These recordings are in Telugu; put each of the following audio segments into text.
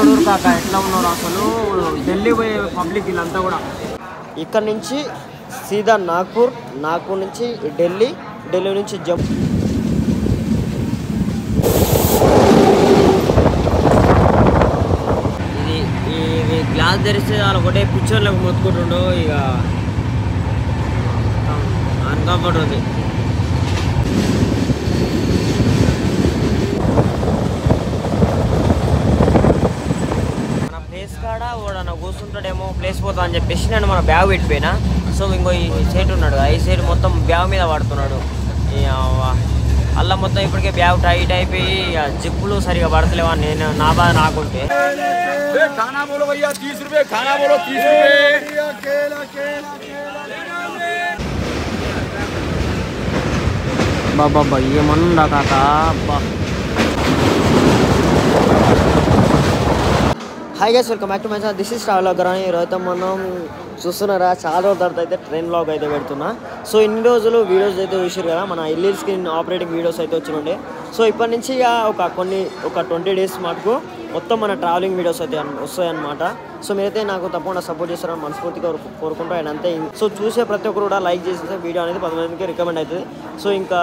చూడరు కాక ఎట్లా ఉన్నారు అసలు ఢిల్లీ పోయే పబ్లిక్ వీళ్ళంతా కూడా. ఇక్కడ నుంచి సీదా నాగ్పూర్, నాగ్పూర్ నుంచి ఢిల్లీ, ఢిల్లీ నుంచి జమ్మూ. ఇది గ్లాస్ తెరిస్తే వాళ్ళు ఒకటే పిక్చర్లకు మొత్తుకుంటుండో ఇక అన్కంఫర్ట్ ఉంది. కాడ వాడు కూర్చుంటాడేమో ప్లేస్ పోతా అని చెప్పేసి నేను మన బ్యాగ్ పెట్టిపోయినా. సో ఇంకో ఈ సైడ్ ఉన్నాడు, ఈ సైడ్ మొత్తం బ్యాగ్ మీద పడుతున్నాడు. అలా మొత్తం ఇప్పటికే బ్యాగ్ టైట్ అయిపోయి జిప్పులు సరిగా పడతలేవా నేను నా బాధ నాకుంటే. బాబా ఏమన్నా కాక అబ్బా. Hi guys, welcome back to my channel. This is travel blogger. ఈరోజు మనం చూస్తున్నారా చాలా రోజుల తర్వాత అయితే ట్రైన్ బ్లాగ్ అయితే పెడుతున్నా. సో ఇన్ని రోజులు వీడియోస్ అయితే చూసారు కదా, మన ఎల్ఈడి స్క్రీన్ ఆపరేటింగ్ వీడియోస్ అయితే వచ్చినుండే. సో ఇప్పటి నుంచి ఇక ఒక 20 days మటుకు మొత్తం మన ట్రావెలింగ్ వీడియోస్ అయితే వస్తాయన్నమాట. సో మీరైతే నాకు తప్పకుండా సపోర్ట్ చేస్తారని మనస్ఫూర్తిగా కోరుకుంటూ అండ్ అంతే. సో చూసే ప్రతి ఒక్కరు కూడా లైక్ చేస్తే వీడియో అనేది 10 మందికి రికమెండ్ అవుతుంది. సో ఇంకా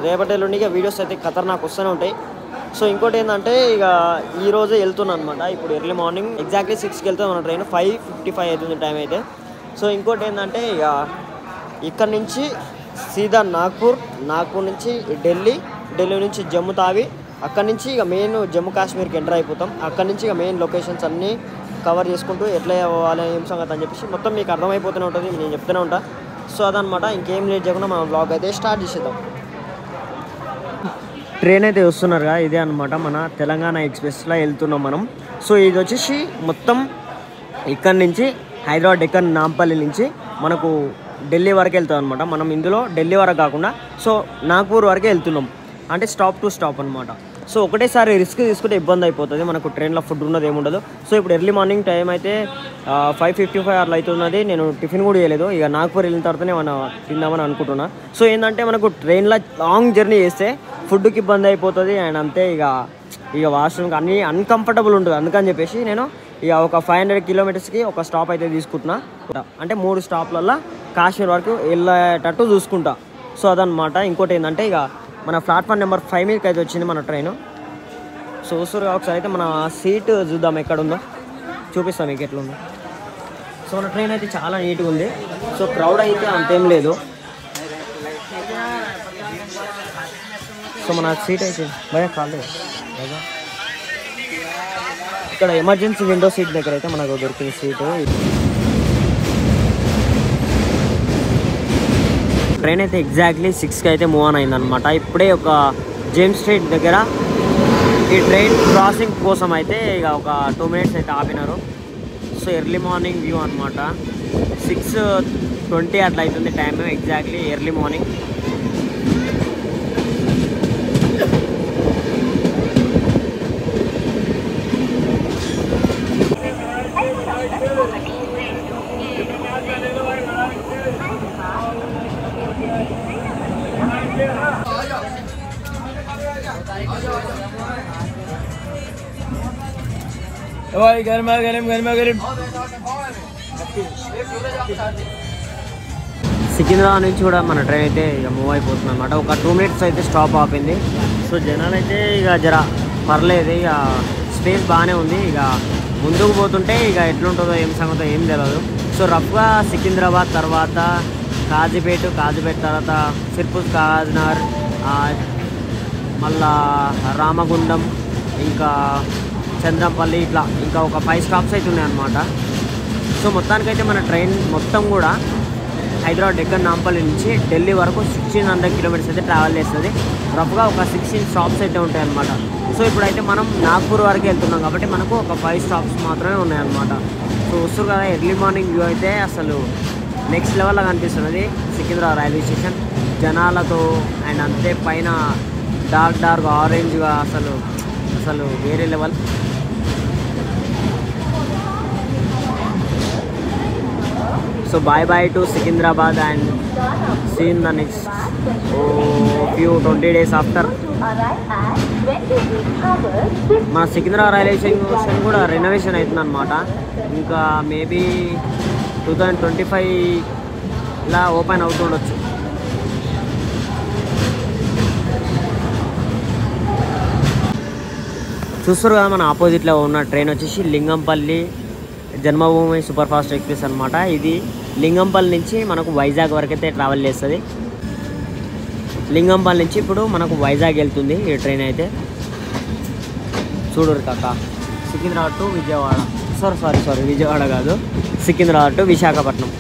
రేపటి నుండి ఇక వీడియోస్ అయితే ఖతర్నాక్ వస్తూనే ఉంటాయి. సో ఇంకోటి ఏంటంటే ఇక ఈరోజే వెళ్తున్నాను అనమాట. ఇప్పుడు ఎర్లీ మార్నింగ్ ఎగ్జాక్ట్లీ 6కి వెళ్తుంది మన ట్రైన్, 5:55 అవుతుంది టైం అయితే. సో ఇంకోటి ఏంటంటే ఇక ఇక్కడ నుంచి సీదా నాగ్పూర్, నాగ్పూర్ నుంచి ఢిల్లీ, ఢిల్లీ నుంచి జమ్మూ తావి, అక్కడి నుంచి ఇక మెయిన్ జమ్మూ కాశ్మీర్కి ఎంటర్ అయిపోతాం. అక్కడి నుంచి ఇక మెయిన్ లొకేషన్స్ అన్నీ కవర్ చేసుకుంటూ ఎట్లా అవ్వాలి ఏం సంగతి అని చెప్పేసి మొత్తం మీకు అర్థమైపోతూనే ఉంటుంది, నేను చెప్తూనే ఉంటా. సో అదనమాట, ఇంకేం లేట్ చేయకుండా మనం బ్లాగ్ అయితే స్టార్ట్ చేసేద్దాం. ట్రైన్ అయితే వస్తున్నారు కదా, ఇదే అనమాట మన తెలంగాణ ఎక్స్ప్రెస్లో వెళ్తున్నాం మనం. సో ఇది వచ్చేసి మొత్తం ఇక్కడ నుంచి హైదరాబాద్ డెక్కన్ నాంపల్లి నుంచి మనకు ఢిల్లీ వరకు వెళ్తాం అనమాట. మనం ఇందులో ఢిల్లీ వరకు కాకుండా సో నాగ్పూర్ వరకే వెళ్తున్నాం, అంటే స్టాప్ టు స్టాప్ అనమాట. సో ఒకటేసారి రిస్క్ తీసుకుంటే ఇబ్బంది అయిపోతుంది, మనకు ట్రైన్లో ఫుడ్ ఉన్నది ఏముండదు. సో ఇప్పుడు ఎర్లీ మార్నింగ్ టైం అయితే 5:55 అట్లా అవుతున్నది. నేను టిఫిన్ కూడా చేయలేదు, ఇక నాగ్పూర్ వెళ్ళిన తర్వాతనే మనం తిందామని అనుకుంటున్నా. సో ఏంటంటే మనకు ట్రైన్లో లాంగ్ జర్నీ చేస్తే ఫుడ్కి ఇబ్బంది అయిపోతుంది అండ్ అంతే. ఇక వాష్రూమ్కి అన్నీ అన్కంఫర్టబుల్ ఉంటుంది. అందుకని చెప్పేసి నేను ఇక ఒక 500 kilometers ఒక స్టాప్ అయితే తీసుకుంటున్నా, అంటే 3 స్టాప్లలో కాశ్మీర్ వరకు వెళ్ళేటట్టు చూసుకుంటా. సో అదనమాట. ఇంకోటి ఏంటంటే ఇక మన ప్లాట్ఫామ్ నెంబర్ 5 మీదకి అయితే వచ్చింది మన ట్రైన్. సో వస్తురుగా ఒకసారి అయితే మన సీట్ చూద్దాం ఎక్కడ ఉందో, చూపిస్తాం మీకు ఎట్లుందో. సో మన ట్రైన్ అయితే చాలా నీట్గా ఉంది. సో క్రౌడ్ అయితే అంతేం లేదు. సో మన సీట్ అయితే భయ కాలేదు. ఇక్కడ ఎమర్జెన్సీ విండో సీట్ దగ్గర అయితే మనకు దొరికింది సీటు. ట్రైన్ అయితే ఎగ్జాక్ట్లీ 6కి అయితే మూవ్ ఆన్ అయిందనమాట. ఇప్పుడే ఒక జేమ్స్ స్ట్రీట్ దగ్గర ఈ ట్రైన్ క్రాసింగ్ కోసం అయితే ఇక ఒక 2 minutes అయితే ఆపినారు. సో ఎర్లీ మార్నింగ్ వ్యూ అనమాట. 6:20 అట్లా అవుతుంది time, exactly early morning. Secunderabad నుంచి కూడా మన ట్రైన్ అయితే ఇక మూవ్ అయిపోతుంది అనమాట. ఒక 2 minutes అయితే స్టాప్ ఆపింది. సో జనాలు అయితే ఇక జర పర్లేదు, ఇక స్పేస్ బాగానే ఉంది. ఇక ముందుకు పోతుంటే ఇక ఎట్లుంటుందో ఏం సంగతో ఏం తెలియదు. సో రఫ్గా సికింద్రాబాద్ తర్వాత కాజీపేట తర్వాత సిర్పూర్ కాజ్నగర్, మళ్ళా రామగుండం, ఇంకా చంద్రంపల్లి, ఇట్లా ఇంకా ఒక 5 stops అయితే ఉన్నాయన్నమాట. సో మొత్తానికైతే మన ట్రైన్ మొత్తం కూడా హైదరాబాద్ డెక్కన్ నాంపల్లి నుంచి ఢిల్లీ వరకు 1600 kilometers అయితే ట్రావెల్ చేస్తుంది. రఫ్గా ఒక 16 stops అయితే ఉంటాయి అన్నమాట. సో ఇప్పుడైతే మనం నాగ్పూర్ వరకు వెళ్తున్నాం కాబట్టి మనకు ఒక 5 stops మాత్రమే ఉన్నాయన్నమాట. సో వస్తుంది కదా ఎర్లీ మార్నింగ్ వ్యూ అయితే అసలు నెక్స్ట్ లెవెల్లో కనిపిస్తున్నది సికింద్రాబాద్ రైల్వే స్టేషన్ జనాలతో అండ్ అంతే. పైన డార్క్ ఆరెంజ్గా అసలు వేరే level. So bye to Secunderabad and see in the next few 20 days after. మన సికింద్రాబాద్ రైల్వే స్టేషన్ కూడా రెనోవేషన్ అవుతుంది అనమాట. ఇంకా మేబీ 2025 ఇలా ఓపెన్ అవుతుండొచ్చు. చూస్తారు కదా మన ఆపోజిట్లో ఉన్న ట్రైన్ వచ్చేసి లింగంపల్లి జన్మభూమి సూపర్ ఫాస్ట్ ఎక్స్ప్రెస్ అనమాట. ఇది లింగంపల్లి నుంచి మనకు వైజాగ్ వరకు అయితే ట్రావెల్ చేస్తుంది. లింగంపల్లి నుంచి ఇప్పుడు మనకు వైజాగ్ వెళ్తుంది ఈ ట్రైన్ అయితే. చూడరు కాక సికింద్రాబాద్ టు విజయవాడ, సారీ విజయవాడ కాదు, సికింద్రాబాద్ టు విశాఖపట్నం.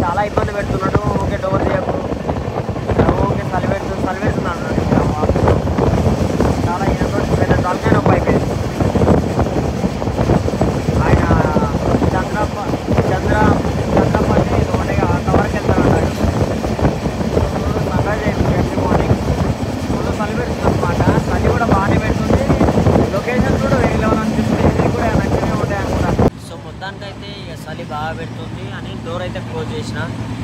చాలా ఇబ్బంది పెడుతున్నాడు. ఓకే డోర్ చేయకు, ఓకే సలిపెడుతున్నాడు. చాలా పెద్ద తలకాయ నొప్పి అయిపోయింది. ఆయన చంద్రపల్లి రోడ్డు అంతవరకు వెళ్తానన్నాడు. సంగతి ఎవ్రీ మార్నింగ్ ఫుల్ చలి పెడుతుంది అనమాట. చలి కూడా బాగానే పెడుతుంది. లొకేషన్ కూడా వేరే లెవెల్ అనిపిస్తుంది. ఇది కూడా నచ్చినే ఉంటాయి అనుకుంటా. సో మొత్తానికైతే ఇక చలి బాగా పెడుతుంది అని డోర్ అయితే క్లోజ్ చేసిన.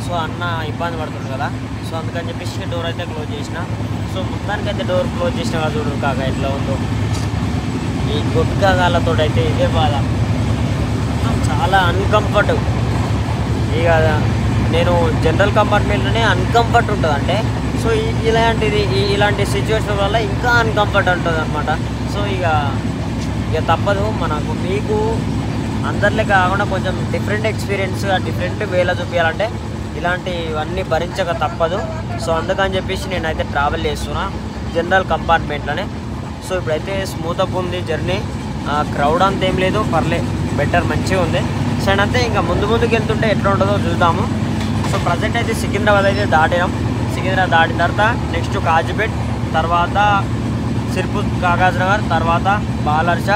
సో అన్న ఇబ్బంది పడుతుంది కదా, సో అందుకని చెప్పేసి డోర్ అయితే క్లోజ్ చేసిన. సో మొత్తానికైతే డోర్ క్లోజ్ చేసిన కదా, చూడు కాక ఎట్లా ఉందో ఈ గుట్కాగాలతో అయితే. ఇదే బాధ, చాలా అన్కంఫర్ట్. ఇక నేను జనరల్ కంపార్ట్మెంట్లోనే అన్కంఫర్ట్ ఉంటుంది అంటే. సో ఇలాంటి సిచ్యువేషన్ వల్ల ఇంకా అన్కంఫర్ట్ ఉంటుంది అనమాట. సో ఇక తప్పదు మనకు. మీకు అందరిలో కాకుండా కొంచెం డిఫరెంట్ ఎక్స్పీరియన్స్, డిఫరెంట్ వేలో చూపించాలంటే ఇలాంటివన్నీ భరించక తప్పదు. సో అందుకని చెప్పేసి నేనైతే ట్రావెల్ చేస్తున్నా జనరల్ కంపార్ట్మెంట్లోనే. సో ఇప్పుడైతే స్మూత్ అప్ ఉంది జర్నీ, క్రౌడ్ అంత ఏం లేదు, బెటర్ మంచిగా ఉంది. సో అంతే ఇంకా ముందుకు వెళ్తుంటే ఎట్లా ఉంటుందో చూద్దాము. సో ప్రజెంట్ అయితే సికింద్రాబాద్ అయితే దాటినాం. సికింద్రాబాద్ దాటిన తర్వాత నెక్స్ట్ కాజీపేట్, తర్వాత సిర్పూర్ కాగజ్ నగర్, తర్వాత బాలర్ష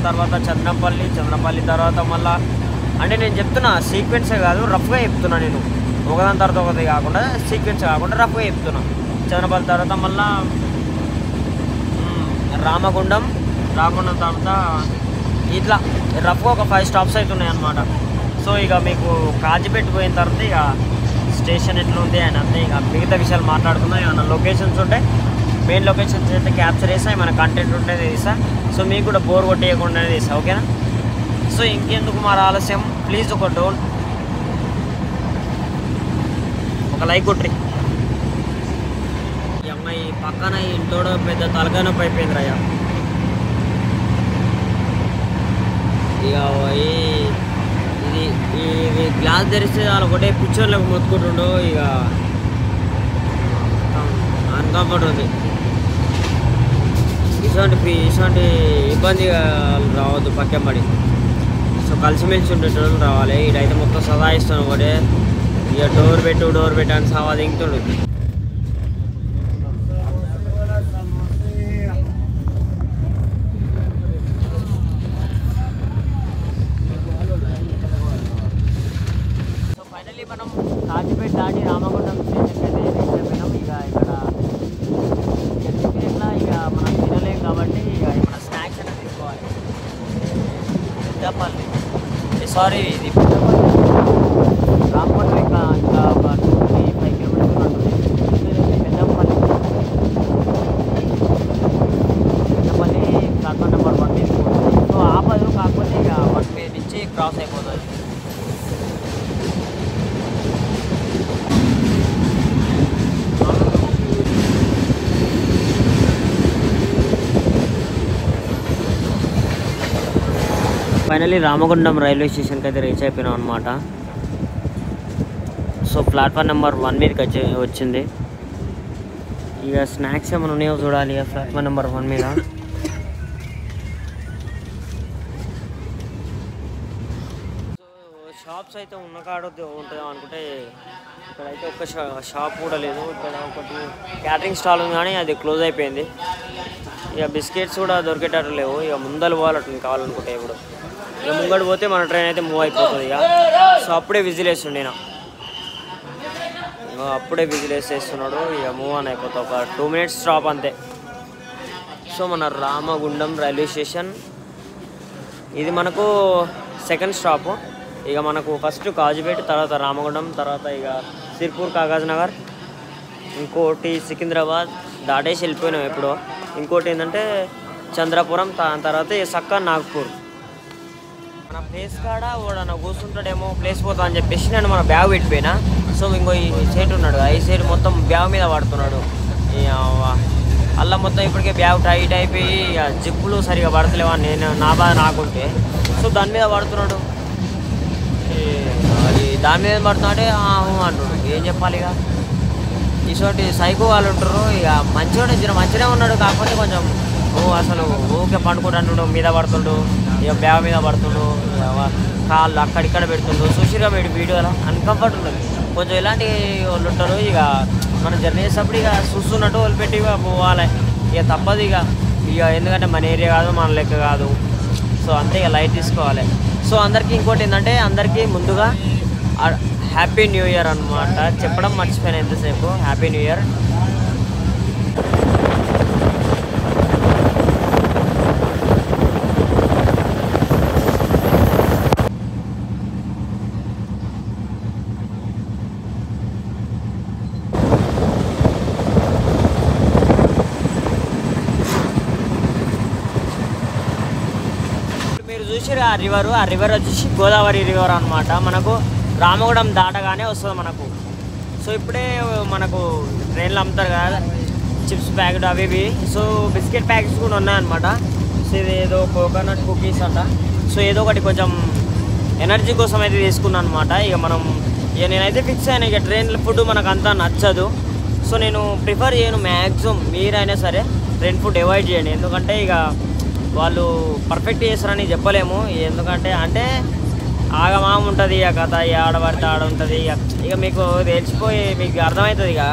తర్వాత చంద్రపల్లి తర్వాత మళ్ళీ అంటే నేను చెప్తున్నా సీక్వెన్సే కాదు, రఫ్గా చెప్తున్నా. నేను ఒకదాని తర్వాత ఒకటి కాకుండా సీక్వెన్స్ కాకుండా రఫ్గా చెప్తున్నా. చంద్రపల్లి తర్వాత మళ్ళీ రామగుండం తర్వాత ఇట్లా రఫ్గా ఒక 5 స్టాప్స్ అవుతున్నాయి అన్నమాట. సో ఇక మీకు కాజీపేట పోయిన తర్వాత ఇక స్టేషన్ ఎట్లా ఉంది అని అంతే. ఇక మిగతా విషయాలు మాట్లాడుకుందాం. ఏమన్నా లొకేషన్స్ ఉంటే మెయిన్ లొకేషన్స్ అయితే క్యాప్చర్ చేస్తా, ఏమైనా కంటెంట్ ఉంటేనే తీస్తా. సో మీకు కూడా బోర్ కొట్టేయకుండానే తీస్తా, ఓకేనా? సో ఇంకెందుకు మరి ఆలస్యం, ప్లీజ్ ఒక లైక్ కొట్రి. ఈ అమ్మాయి పక్కన ఇంటోడ పెద్ద తలకాయ నొప్పి అయిపోయింది రయ్య. ఇక ఇది గ్లాస్ తెరిస్తే వాళ్ళు ఒకటే పిక్చర్లకు మొత్తుకుంటుండో. ఇక అన్కంఫర్ట్ ఉంది. ఇటువంటి ఇబ్బంది రావద్దు పక్కన పడి. సో కలిసిమెలిసి ఉండేటోళ్ళు రావాలి. ఇడైతే మొత్తం సదాయిస్తాను ఒకటే. ఇక డోర్ పెట్టు అని సవా దింగుతుడు. సో ఫైనల్లీ మనం కాజీపేట దాటి రామగుండం స్టేషన్కి అయితే రీచ్ అయిపోయినాం. ఇక మనం తినలేం కాబట్టి ఇక మన స్నాక్స్ అనేది తీసుకోవాలి. పెద్దపల్లి ఇది రామగుండం ఇంకా ఒక 25 కిలోమీటర్స్ ఉంటుంది. పెద్దపల్లి ప్లాట్ఫామ్ నెంబర్ 1 మీద పోతుంది. సో ఆపదు, కాకపోతే ఇక 1 మీద నుంచి క్రాస్ అయిపోతుంది. ఫైనల్లీ రామగుండం రైల్వే స్టేషన్కి అయితే రీచ్ అయిపోయినాం అనమాట. సో ప్లాట్ఫామ్ నెంబర్ 1 మీదకి వచ్చింది. ఇక స్నాక్స్ ఏమైనా ఉన్నాయో చూడాలి. ఇక ప్లాట్ఫామ్ నెంబర్ 1 మీద సో షాప్స్ అయితే ఉన్న కాడ ఉంటుందో అనుకుంటే ఇక్కడైతే ఒక్క షాప్ కూడా లేదు. ఇక్కడ ఒకటి క్యాటరింగ్ స్టాల్ ఉంది కానీ అది క్లోజ్ అయిపోయింది. ఇక బిస్కెట్స్ కూడా దొరికేటట్టు లేవు. ఇక ముందలు పోవాలట్టు కావాలనుకుంటే ఇప్పుడు ఇక ముంగడు పోతే మన ట్రైన్ అయితే మూవ్ అయిపోతుంది. ఇక సో అప్పుడే విజిల్ వేస్తుండే అప్పుడే విజిల్ వేసేస్తున్నాడు. ఇక మూవ్ అని అయిపోతుంది. ఒక 2 minutes స్టాప్ అంతే. సో మన రామగుండం రైల్వే స్టేషన్ ఇది మనకు సెకండ్ స్టాప్. ఇక మనకు ఫస్ట్ కాజీపేట, తర్వాత రామగుండం, తర్వాత ఇక సిర్పూర్, కాగజ్ నగర్, ఇంకోటి సికింద్రాబాద్ దాటేసి వెళ్ళిపోయినాం ఎప్పుడో. ఇంకోటి ఏంటంటే చంద్రపురం, తర్వాత సక్క నాగ్పూర్. మన ప్లేస్ కాడ ఓడన కూర్చుంటాడేమో ప్లేస్ పోతా అని చెప్పేసి నేను మన బ్యాగ్ పెట్టిపోయినా. సో ఇంకో ఈ సైడ్ ఉన్నాడు, ఈ సైడ్ మొత్తం బ్యాగ్ మీద పడుతున్నాడు. అలా మొత్తం ఇప్పటికే బ్యాగ్ టైట్ అయిపోయి జిప్పులు సరిగా పడతలేవా నేను నా బాధ నాకుంటే. సో దాని మీద పడుతున్నాడు. అది దాని మీద పడుతున్నాడే అంటున్నాడు. ఏం చెప్పాలి ఇక ఇటువంటి సైకో వాళ్ళు ఉంటారు. ఇక మంచిగానే ఉన్నాడు. కాకపోతే కొంచెం అసలు ఊకే పండుకుంటాడు, మీద పడుతుండు, ఇక బ్యాగ్ మీద పడుతుండు, కాళ్ళు అక్కడిక్కడ పెడుతుండు. చూసిగా వీడియోలో అన్కంఫర్ట్ ఉంటుంది. కొంచెం ఇలాంటి వాళ్ళు ఉంటారు. ఇక మనం జర్నీ చేసేటప్పుడు ఇక చూస్తున్నట్టు వాళ్ళు పెట్టి ఇక పోవాలి. ఇక తప్పదు ఇక ఎందుకంటే మన ఏరియా కాదు, మన లెక్క కాదు. సో అంతే ఇక లైట్ తీసుకోవాలి. సో అందరికీ ఇంకోటి ఏంటంటే అందరికీ ముందుగా హ్యాపీ న్యూ ఇయర్ అనమాట. చెప్పడం మర్చిపోయాను ఎంతసేపు. Happy new year. చూసారు ఆ రివర్ వచ్చేసి గోదావరి రివర్ అనమాట. మనకు రామగుడం దాటగానే వస్తుంది మనకు. సో ఇప్పుడే మనకు ట్రైన్లో అమ్ముతారు కదా చిప్స్ ప్యాకెట్ అవి ఇవి. సో బిస్కెట్ ప్యాకెట్స్ కూడా ఉన్నాయన్నమాట. సో ఇది ఏదో కోకోనట్ కుకీస్ అంట. సో ఏదో ఒకటి కొంచెం ఎనర్జీ కోసం అయితే తీసుకున్నాను అనమాట. ఇక నేనైతే ఫిక్స్ అయినా ఇక ట్రైన్ ఫుడ్ మనకు అంతా నచ్చదు. సో నేను ప్రిఫర్ చేయను. మ్యాక్సిమం మీరైనా సరే ట్రైన్ ఫుడ్ అవాయిడ్ చేయండి. ఎందుకంటే ఇక వాళ్ళు పర్ఫెక్ట్ చేస్తారని చెప్పలేము. ఎందుకంటే ఆగమామ ఉంటుంది ఇక కథ, ఆడబడితే ఆడ ఉంటుంది. ఇక మీకు తెలిసిపోయి మీకు అర్థమవుతుంది ఇక.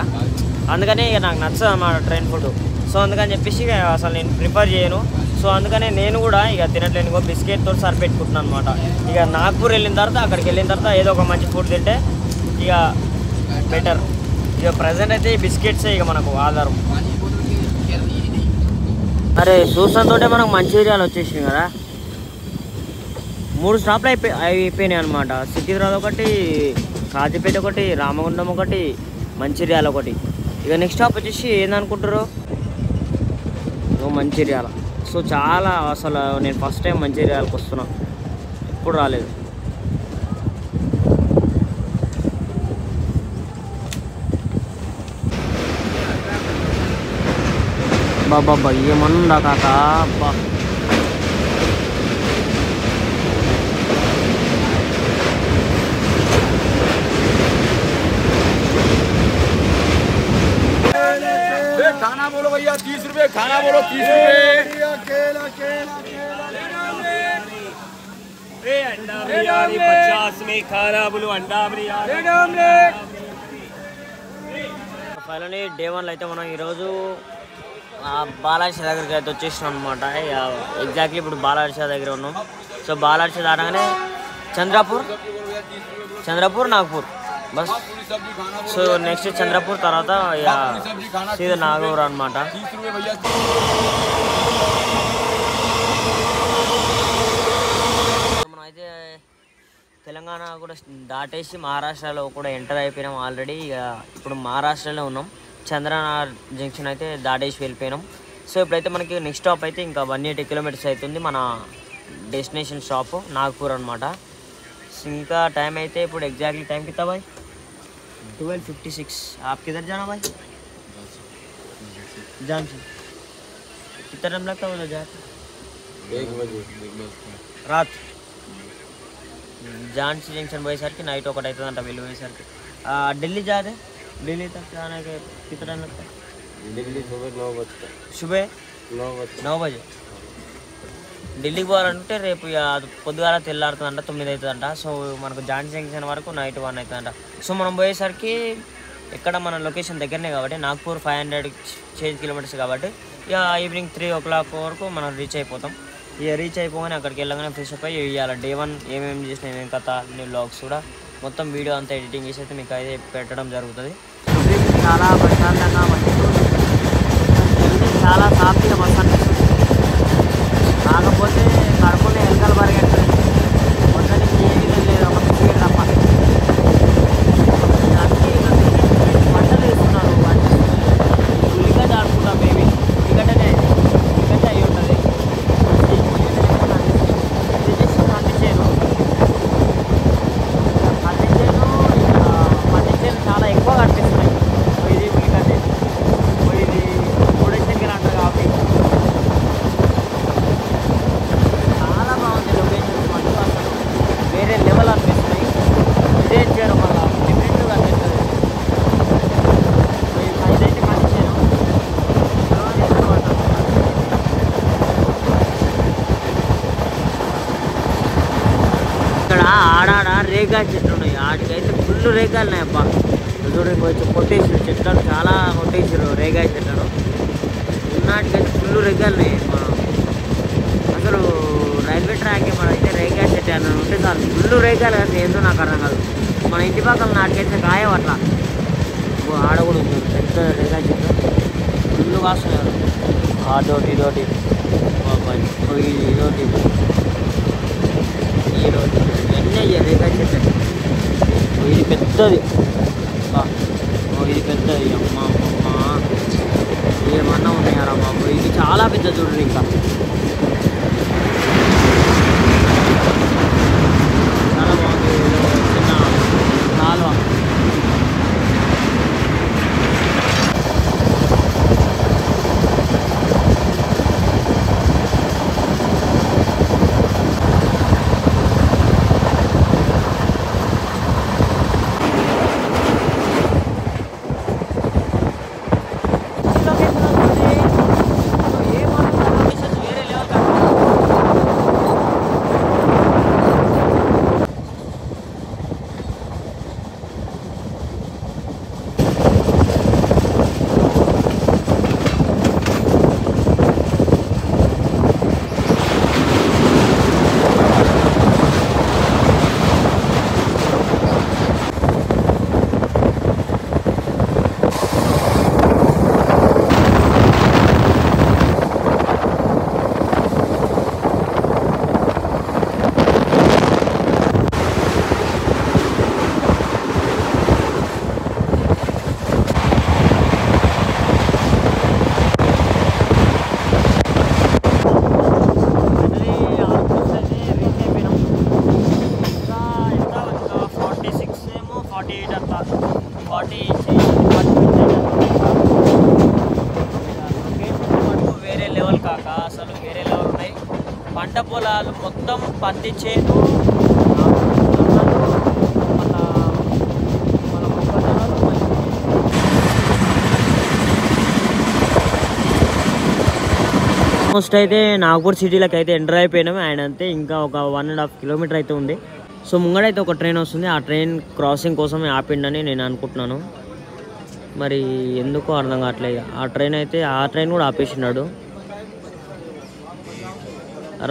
అందుకనే ఇక నాకు నచ్చదు అన్నమాట ట్రైన్ ఫుడ్. సో అందుకని చెప్పేసి ఇక అసలు నేను ప్రిఫర్ చేయను. సో అందుకనే నేను కూడా ఇక తినట్లేను. బిస్కెట్తో సరిపెట్టుకుంటున్నాను అనమాట. ఇక నాగ్పూర్ వెళ్ళిన తర్వాత అక్కడికి వెళ్ళిన తర్వాత ఏదో ఒక మంచి ఫుడ్ తింటే ఇక బెటర్. ఇక ప్రజెంట్ అయితే ఈ బిస్కెట్సే ఇక మనకు ఆధారం. అరే చూసినంతోటే మనకు మంచిర్యాల వచ్చేసింది కదా. 3 స్టాప్లు అయిపోయినాయి అనమాట. సికింద్రాబాద్ ఒకటి, కాజీపేట ఒకటి, రామగుండం ఒకటి, మంచిర్యాల ఒకటి. ఇక నెక్స్ట్ స్టాప్ వచ్చేసి ఏందనుకుంటారు మంచిర్యాల. సో చాలా అసలు నేను ఫస్ట్ టైం మంచిర్యాలకు వస్తున్నా, ఎప్పుడు రాలేదు. బాబా ఏమన్నా కాక అబ్బా. खाना बोलो भैया 30 रुपए. खाना बोलो 30 रुपए. अंडा बिरयानी 50 में. खाना बोलो अंडा बिरयानी. ఫైనల్లీ డే 1 అయితే మనం ఈరోజు బాలాజీ దగ్గరికి అయితే వచ్చేసినాం అనమాట. ఎగ్జాక్ట్లీ ఇప్పుడు బాలాజీ దగ్గర ఉన్నాం. సో బాలాజీ దాటగానే Chandrapur Nagpur bus. So next Chandrapur, తర్వాత సీదా నాగూర్ అనమాట. మనం అయితే తెలంగాణ కూడా దాటేసి మహారాష్ట్రలో కూడా ఎంటర్ అయిపోయినాం ఆల్రెడీ. ఇక ఇప్పుడు మహారాష్ట్రలో ఉన్నాం. చంద్రనగర్ జంక్షన్ అయితే దాటేసి వెళ్ళిపోయినాం. సో ఇప్పుడైతే మనకి నెక్స్ట్ స్టాప్ అయితే ఇంకా 180 kilometers అవుతుంది. మన డెస్టినేషన్ స్టాప్ నాగ్పూర్ అనమాట. ఇంకా టైం అయితే ఇప్పుడు ఎగ్జాక్ట్లీ టైం కిतना भाई 12:56. आप किधर जाना भाई? झांसी. कितना टाइम लगता है उधर जाके? 1 बजे रात. झांसी जंक्शन పోయేసరికి నైట్ 1 అవుతుందంట వీళ్ళు పోయేసరికి. ఢిల్లీ जाते दिल्ली तक जाने के कितना टाइम लगता है? दिल्ली सुबह 9 बजे. सुबह 9 बजे. 9 बजे. ఢిల్లీకి పోవాలంటే రేపు ఇక పొద్దుగాల తెల్లారుతుందంట 9 అవుతుందంట. సో మనకు ఝాన్సీ జంక్షన్ వరకు నైట్ 1 అవుతుందంట. సో మనం పోయేసరికి ఎక్కడ మన లొకేషన్ దగ్గరనే కాబట్టి నాగ్పూర్ 500 కిలోమీటర్స్ కాబట్టి ఇక ఈవినింగ్ 3 o'clock వరకు మనం రీచ్ అయిపోతాం. ఇక రీచ్ అయిపోగానే అక్కడికి వెళ్ళగానే ఫ్రెష్ అప్ అయ్యి ఇవాళ డే 1 ఏమేమి చేసినా ఏమేమి కథ అన్ని వ్లాగ్స్ కూడా మొత్తం వీడియో అంతా ఎడిటింగ్ చేసి అయితే మీకు అయితే పెట్టడం జరుగుతుంది. చాలా ప్రశాంతంగా మంచిగా చాలా సాఫీగా బస్ అనిపిస్తుంది. కాకపోతే కడుపులో ఎలకల పరిగెడుతుంది. మొత్తానికి ఏమీ లేదు, ఒక బిస్కెట్ తప్ప. బట్టలు వేస్తున్నారు. ఉల్లిగడ్డ ఆడుకుంటాం. మేబీ ఉల్లిగడ్డనే ఉల్లిగడ్డ అయి ఉంటుంది. పండించేను చాలా ఎక్కువ కనిపిస్తున్నాయి. ఇది ఉల్లిగడ్డ, ఇది పొడిచెంగిన అంటారు కాబట్టి చాలా బాగుంది లొకేషన్. మంచి అసలు వేరే లెవెల్ అనిపిస్తున్నాయి. ఇదే చేయడం వల్ల డిఫరెంట్గా అనిపిస్తుంది. ఇదైతే మంచి చేయను ఇక్కడ ఆడాడ రేగాయ చెట్లు ఉన్నాయి. ఆడికైతే ఫుల్ రేగాయలు ఉన్నాయి. అబ్బా చూడండి, కొంచెం కొట్టేసారు చెట్లను, చాలా కొట్టేసారు రేగాయ చెట్లను. ఉన్నాటికైతే ఫుల్ రేగాయలు ఉన్నాయి. అసలు రైల్వే ట్రాక్ మనైతే రేగాయ చెట్టు అని ఉంటే చాలు ఫుల్ రేగాయలు కదా. ఏంటో నాకు అర్థం కాదు. మన ఇంటి పక్కన నాటికైతే గాయం అట్లా. ఆడ కూడా ఉంది పెద్ద రేగాయ చెట్టు, ఫుల్ కాస్తున్నారు. అదోటి ఇదోటి ఇదోటి ఈరోజు ఎన్ని అయ్యాయి రేగాయ చెట్టు. ఇది పెద్దది, ఇది పెద్దది. అమ్మ అమ్మ ఏమన్నా ఉన్నాయారా బాబు. ఇది చాలా పెద్ద చూడండి. ఇంకా చాలా బాగుంది. చిన్న కాలువ. వేరే లెవెల్ కాక అసలు వేరే లెవెల్ ఉన్నాయి. పంట పొలాలు మొత్తం పత్తి చేను, ఆల్మోస్ట్ అయితే నాగపూర్ సిటీలోకి అయితే ఎంటర్ అయిపోయినాము. అండ్ అంతే ఇంకా ఒక 1.5 kilometer అయితే ఉంది. సో ముంగడైతే ఒక ట్రైన్ వస్తుంది. ఆ ట్రైన్ క్రాసింగ్ కోసమే ఆపిండని నేను అనుకుంటున్నాను. మరి ఎందుకో అర్థం కావట్లేదు. ఆ ట్రైన్ కూడా ఆపేసినాడు.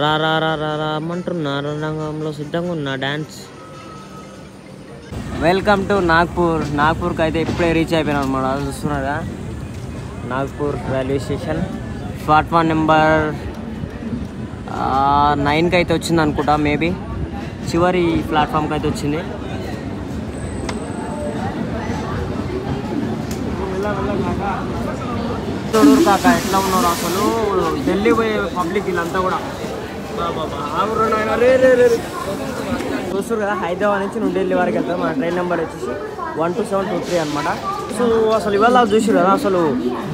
రా రా రా రా రమ్మంటున్నా, రంగంలో సిద్ధంగా ఉన్నా డ్యాన్స్. వెల్కమ్ టు నాగ్పూర్కి అయితే ఇప్పుడే రీచ్ అయిపోయినాం అనమాట. చూస్తున్నారా, Nagpur railway station. Platform number 9కి అయితే వచ్చింది అనుకుంటా. మేబీ చివరి ప్లాట్ఫామ్కి అయితే వచ్చింది. చూడరు కాక ఎట్లా ఉన్నారు అసలు. ఢిల్లీ పోయే పబ్లిక్ వీళ్ళంతా కూడా చూస్తారు కదా. హైదరాబాద్ నుంచి నువ్వు ఢిల్లీ వరకు వెళ్తాం. మన ట్రైన్ నెంబర్ వచ్చేసి 12723 అనమాట. సో అసలు ఇవాళ చూసారు కదా, అసలు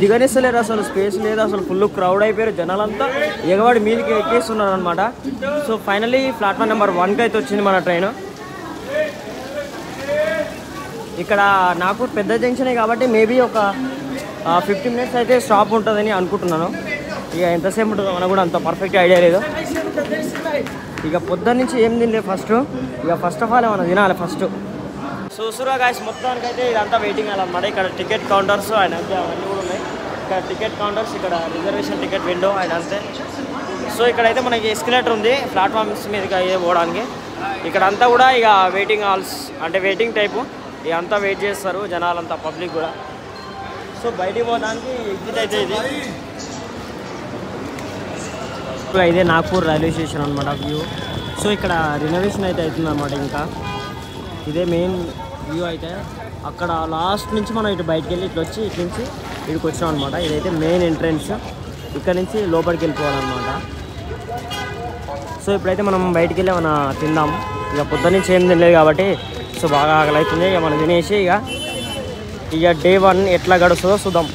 దిగనిస్తలేరు. అసలు స్పేస్ లేదు. అసలు ఫుల్ క్రౌడ్ అయిపోయారు. జనాలంతా ఎగవాడి మీదకి ఎక్కేస్తున్నారు అనమాట. సో ఫైనలీ ప్లాట్ఫామ్ నెంబర్ 1కి అయితే వచ్చింది మన ట్రైన్. ఇక్కడ నాగ్పూర్ పెద్ద జంక్షనే కాబట్టి మేబీ ఒక 50 minutes అయితే స్టాప్ ఉంటుందని అనుకుంటున్నాను. ఇక ఎంతసేపు ఉంటుందో మనకు కూడా అంత పర్ఫెక్ట్ ఐడియా లేదు. ఇక పొద్దున్న నుంచి ఏం తినలేదు ఫస్ట్. ఇక ఫస్ట్ ఆఫ్ ఆల్ ఏమన్నా తినాలి ఫస్ట్. చూసురా గాయస్, మొత్తానికి అయితే ఇదంతా వెయిటింగ్ అన్నమాట. ఇక్కడ టికెట్ కౌంటర్స్ అండ్ అంతే అవన్నీ కూడా ఉన్నాయి. ఇక్కడ టికెట్ కౌంటర్స్, ఇక్కడ రిజర్వేషన్ టికెట్ విండో అండ్ అంతే. సో ఇక్కడైతే మనకి ఎస్కలేటర్ ఉంది ప్లాట్ఫామ్స్ మీదకి అయ్యే పోవడానికి. ఇక్కడ అంతా కూడా ఇక వెయిటింగ్ హాల్స్ అంటే వెయిటింగ్ టైపు. ఇక అంతా వెయిట్ చేస్తారు జనాలంతా, పబ్లిక్ కూడా. సో బయటికి పోవడానికి ఎగ్జిట్ అయితే ఇది. ఇదే నాగ్పూర్ రైల్వే స్టేషన్ అనమాట వ్యూ. సో ఇక్కడ రినోవేషన్ అయితే అవుతుందన్నమాట. ఇంకా ఇదే మెయిన్ వ్యూ. అయితే అక్కడ లాస్ట్ నుంచి మనం ఇటు బయటికి వెళ్ళి ఇట్లా వచ్చి ఇటు నుంచి ఇక్కడికి వచ్చినాం అనమాట. ఇదైతే మెయిన్ ఎంట్రన్స్. ఇక్కడ నుంచి లోపలికి వెళ్ళిపోవాలన్నమాట. సో ఇప్పుడైతే మనం బయటికి వెళ్ళి మనం తిందాం. ఇక పొద్దున్న నుంచి ఏం తినలేదు కాబట్టి సో బాగా ఆకలి అవుతుంది. ఇక మనం తినేసి ఇక డే 1 ఎట్లా గడుస్తుందో చూద్దాం.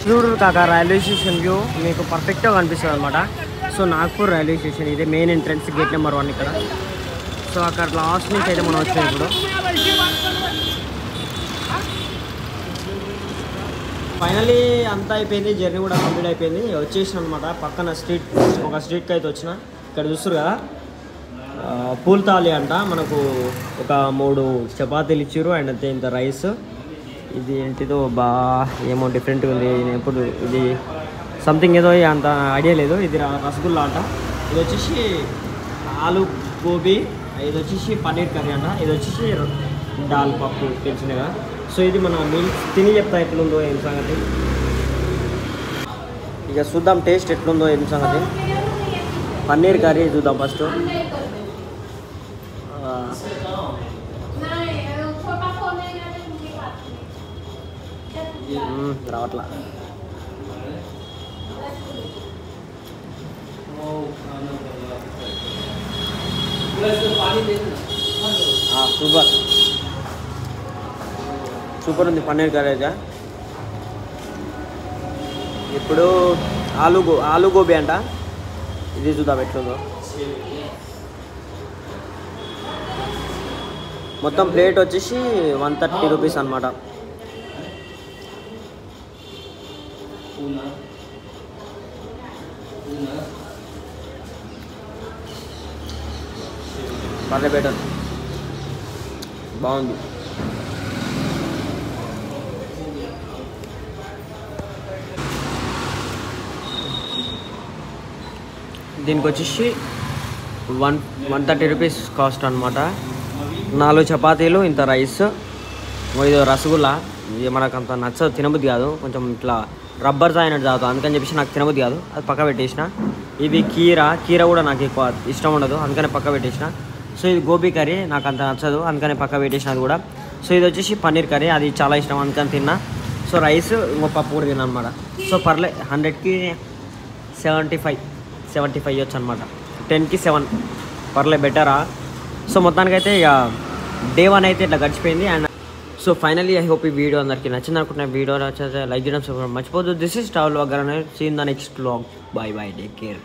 చూడు కాక రైల్వే స్టేషన్ వ్యూ మీకు పర్ఫెక్ట్గా కనిపిస్తుంది అనమాట. సో నాగ్పూర్ రైల్వే స్టేషన్ ఇదే మెయిన్ ఎంట్రన్స్, గేట్ నెంబర్ 1 ఇక్కడ. సో అక్కడ లాస్ట్ నుంచి అయితే మనం వచ్చినాం ఇప్పుడు. ఫైనలీ అంతా అయిపోయింది, జర్నీ కూడా కంప్లీట్ అయిపోయింది. వచ్చేసిన అనమాట. పక్కన ఒక స్ట్రీట్కి అయితే వచ్చిన. ఇక్కడ చూస్తారు కదా పూల్ తాలి అంట. మనకు ఒక 3 చపాతీలు ఇచ్చారు అండ్ అంతే ఇంత రైస్. ఇది ఏంటిదో ఏమో డిఫరెంట్గా ఉంది. ఎప్పుడు ఇది సంథింగ్ ఏదో అంత ఐడియా లేదు. ఇది రసగుల్లా అంట. ఇది వచ్చేసి ఆలు గోబీ, ఇది వచ్చేసి పన్నీర్ కర్రీ అంట. ఇది వచ్చేసి దాల్ పప్పు తెలిసినగా. సో ఇది మన మీల్స్ తిని చెప్తా ఎట్లుందో ఏం సంగతి. ఇక చూద్దాం టేస్ట్ ఎట్లుందో ఏం సంగతి. పన్నీర్ కర్రీ చూద్దాం ఫస్ట్. రావట్లా. సూపర్ ఉంది పన్నీర్ కర్రీ అయితే. ఇప్పుడు ఆలు గోబీ అంట. ఇది చూద్దాం ఎట్లుందో. మొత్తం ప్లేట్ వచ్చేసి 130 రూపీస్ అనమాట. పర్లే బెటర్, బాగుంది. దీనికి వచ్చేసి 130 రూపీస్ కాస్ట్ అనమాట. 4 చపాతీలు, ఇంత రైస్, ఇది రసగుల్లా. ఇది మనకు అంత నచ్చదు, తినబుద్ధి కాదు. కొంచెం ఇట్లా రబ్బర్ తాగినట్టు తాగుతాం, అందుకని చెప్పేసి నాకు తినబుద్ధి కాదు. అది పక్క పెట్టేసిన. ఇవి కీర కూడా నాకు ఎక్కువ ఇష్టం ఉండదు, అందుకని పక్క పెట్టేసిన. సో ఇది గోబీ కర్రీ నాకు అంత నచ్చదు, అందుకని పక్క పెట్టేసిన అది కూడా. సో ఇది వచ్చేసి పన్నీర్ కర్రీ, అది చాలా ఇష్టం అందుకని తిన్నా. సో రైస్ ఇంకో పప్పు కూడా తిన్నా అనమాట. సో పర్లే 100కి 75 ఇవ్వచ్చు అనమాట. 10కి 7 పర్లే బెటరా. సో మొత్తానికైతే ఇక డే 1 అయితే ఇట్లా గడిచిపోయింది. And so finally I hope ఈ వీడియో అందరికీ నచ్చింది అనుకుంటున్నా. వీడియో నచ్చితే లైక్ చేయడం మర్చిపోద్దు. This is travel vlogger. See in the next vlog. Bye take care.